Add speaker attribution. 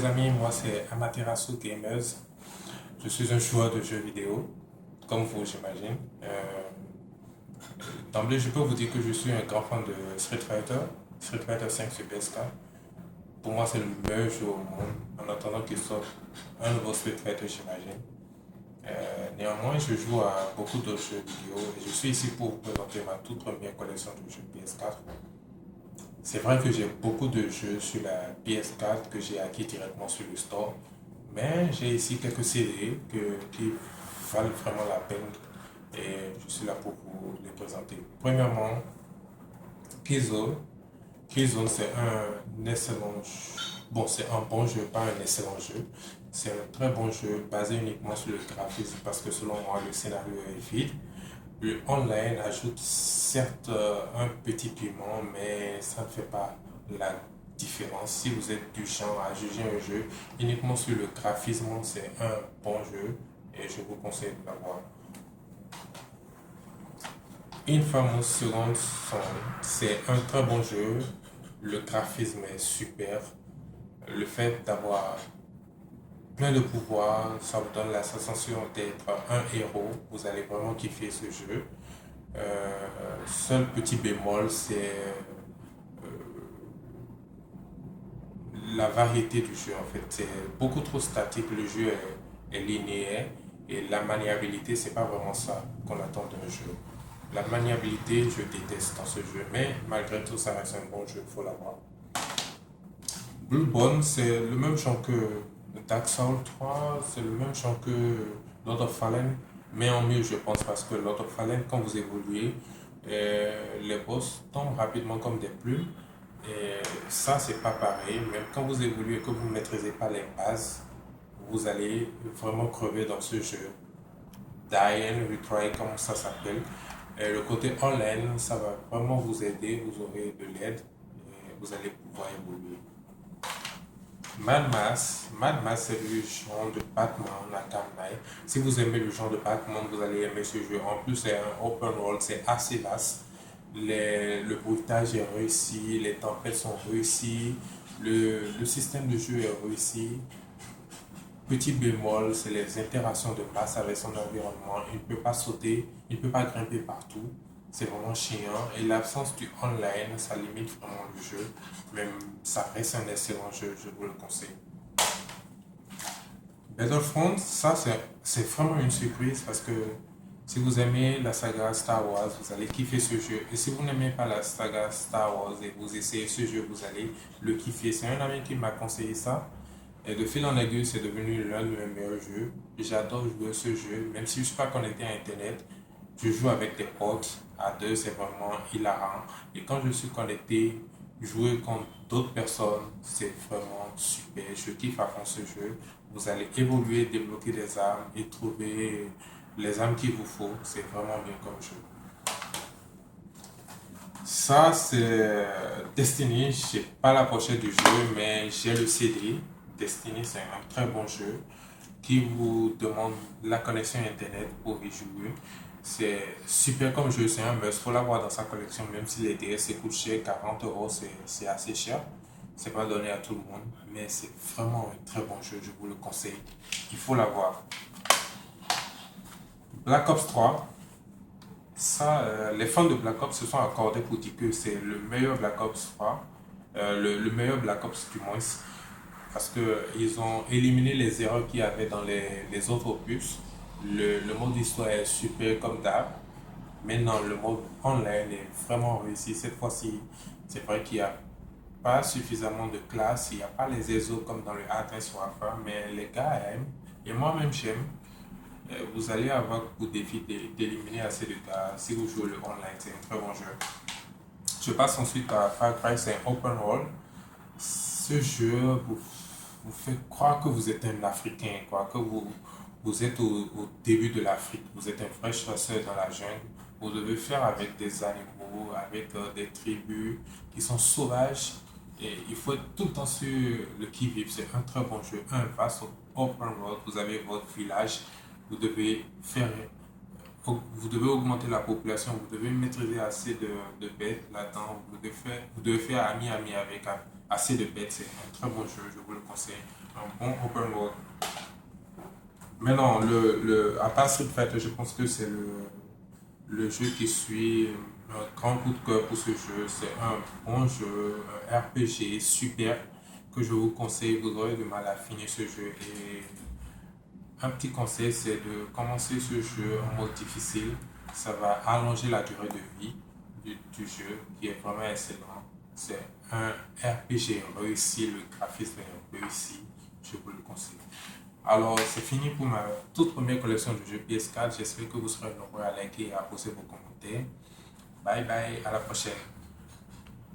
Speaker 1: amis, moi c'est Amaterasu Gamers. Je suis un joueur de jeux vidéo, comme vous j'imagine. D'emblée, je peux vous dire que je suis un grand fan de Street Fighter 5 sur PS4. Pour moi, c'est le meilleur jeu au monde, en attendant qu'il sorte un nouveau Street Fighter, j'imagine. Néanmoins, je joue à beaucoup d'autres jeux vidéo et je suis ici pour vous présenter ma toute première collection de jeux PS4. C'est vrai que j'ai beaucoup de jeux sur la PS4 que j'ai acquis directement sur le store, mais j'ai ici quelques CD qui valent vraiment la peine et je suis là pour vous les présenter. Premièrement, Killzone. Killzone, c'est un excellent jeu. Bon, c'est un bon jeu, pas un excellent jeu. C'est un très bon jeu basé uniquement sur le graphisme parce que selon moi, le scénario est vide. Le online ajoute certes un petit piment, mais ça ne fait pas la différence. Si vous êtes du genre à juger un jeu uniquement sur le graphisme, c'est un bon jeu et je vous conseille de l'avoir. Infamous Second Son, c'est un très bon jeu. Le graphisme est super. Le fait d'avoir plein de pouvoirs, ça vous donne la sensation d'être un héros. Vous allez vraiment kiffer ce jeu. Seul petit bémol, c'est la variété du jeu en fait. C'est beaucoup trop statique, le jeu est linéaire et la maniabilité, c'est pas vraiment ça qu'on attend d'un jeu. La maniabilité, je déteste dans ce jeu, mais malgré tout, ça reste un bon jeu, il faut l'avoir. Bloodborne, c'est le même genre que Dark Souls 3, c'est le même genre que Lord of Fallen, mais en mieux, je pense, parce que Lord of Fallen, quand vous évoluez, les boss tombent rapidement comme des plumes. Et ça, c'est pas pareil. Même quand vous évoluez et que vous ne maîtrisez pas les bases, vous allez vraiment crever dans ce jeu. Die and Retry, comme ça s'appelle. Et le côté online, ça va vraiment vous aider. Vous aurez de l'aide et vous allez pouvoir évoluer. Mad Max, c'est le genre de Batman Arkham Knight. Si vous aimez le genre de Batman, vous allez aimer ce jeu. En plus, c'est un open world, c'est assez vaste. Le bruitage est réussi, les tempêtes sont réussies, le système de jeu est réussi. Petit bémol, c'est les interactions de masse avec son environnement. Il ne peut pas sauter, il ne peut pas grimper partout. C'est vraiment chiant. Et l'absence du online, ça limite vraiment le jeu. Même ça reste un excellent jeu, je vous le conseille. Battlefront, ça c'est vraiment une surprise parce que si vous aimez la saga Star Wars, vous allez kiffer ce jeu. Et si vous n'aimez pas la saga Star Wars et vous essayez ce jeu, vous allez le kiffer. C'est un ami qui m'a conseillé ça. Et de fil en aiguille, c'est devenu l'un de mes meilleurs jeux. J'adore jouer ce jeu, même si je ne suis pas connecté à Internet. Je joue avec des potes, à deux, c'est vraiment hilarant. Et quand je suis connecté, jouer contre d'autres personnes, c'est vraiment super. Je kiffe à fond ce jeu. Vous allez évoluer, débloquer des armes et trouver les armes qu'il vous faut. C'est vraiment bien comme jeu. Ça, c'est Destiny. Je n'ai pas la pochette du jeu, mais j'ai le CD. Destiny, c'est un très bon jeu qui vous demande la connexion Internet pour y jouer. C'est super comme jeu, c'est un must. Il faut l'avoir dans sa collection, même si les DS coûtent cher, 40 euros, c'est assez cher. C'est pas donné à tout le monde, mais c'est vraiment un très bon jeu, je vous le conseille. Il faut l'avoir. Black Ops 3, ça, les fans de Black Ops se sont accordés pour dire que c'est le meilleur Black Ops 3, le meilleur Black Ops du moins, parce qu'ils ont éliminé les erreurs qu'il y avait dans les autres opus. Le mode histoire est super comme d'hab. Maintenant, le mode online est vraiment réussi. Cette fois-ci, c'est vrai qu'il n'y a pas suffisamment de classe, il n'y a pas les ESO comme dans le Advanced Warfare, mais les gars aiment, et moi-même j'aime. Vous allez avoir pour défi d'éliminer assez de gars si vous jouez le online, c'est un très bon jeu. Je passe ensuite à Far Cry, c'est un open world. Ce jeu vous fait croire que vous êtes un Africain, quoi, que vous êtes au début de l'Afrique, vous êtes un vrai chasseur dans la jungle, vous devez faire avec des animaux, avec des tribus qui sont sauvages, et il faut être tout le temps sur le qui-vive. C'est un très bon jeu, un vaste open world, vous avez votre village, vous devez faire vous devez augmenter la population, vous devez maîtriser assez de bêtes là-dedans, vous devez faire ami-ami avec assez de bêtes, c'est un très bon jeu, je vous le conseille. un bon open world. Mais non, à part Street Fighter, je pense que c'est le jeu qui suit un grand coup de cœur pour ce jeu. C'est un bon jeu, un RPG super que je vous conseille. Vous aurez du mal à finir ce jeu. Et un petit conseil, c'est de commencer ce jeu en mode difficile. Ça va allonger la durée de vie du jeu qui est vraiment excellent. C'est un RPG réussi, le graphisme est réussi. Je vous le conseille. Alors, c'est fini pour ma toute première collection de jeux PS4. J'espère que vous serez nombreux à liker et à poser vos commentaires. Bye bye, à la prochaine.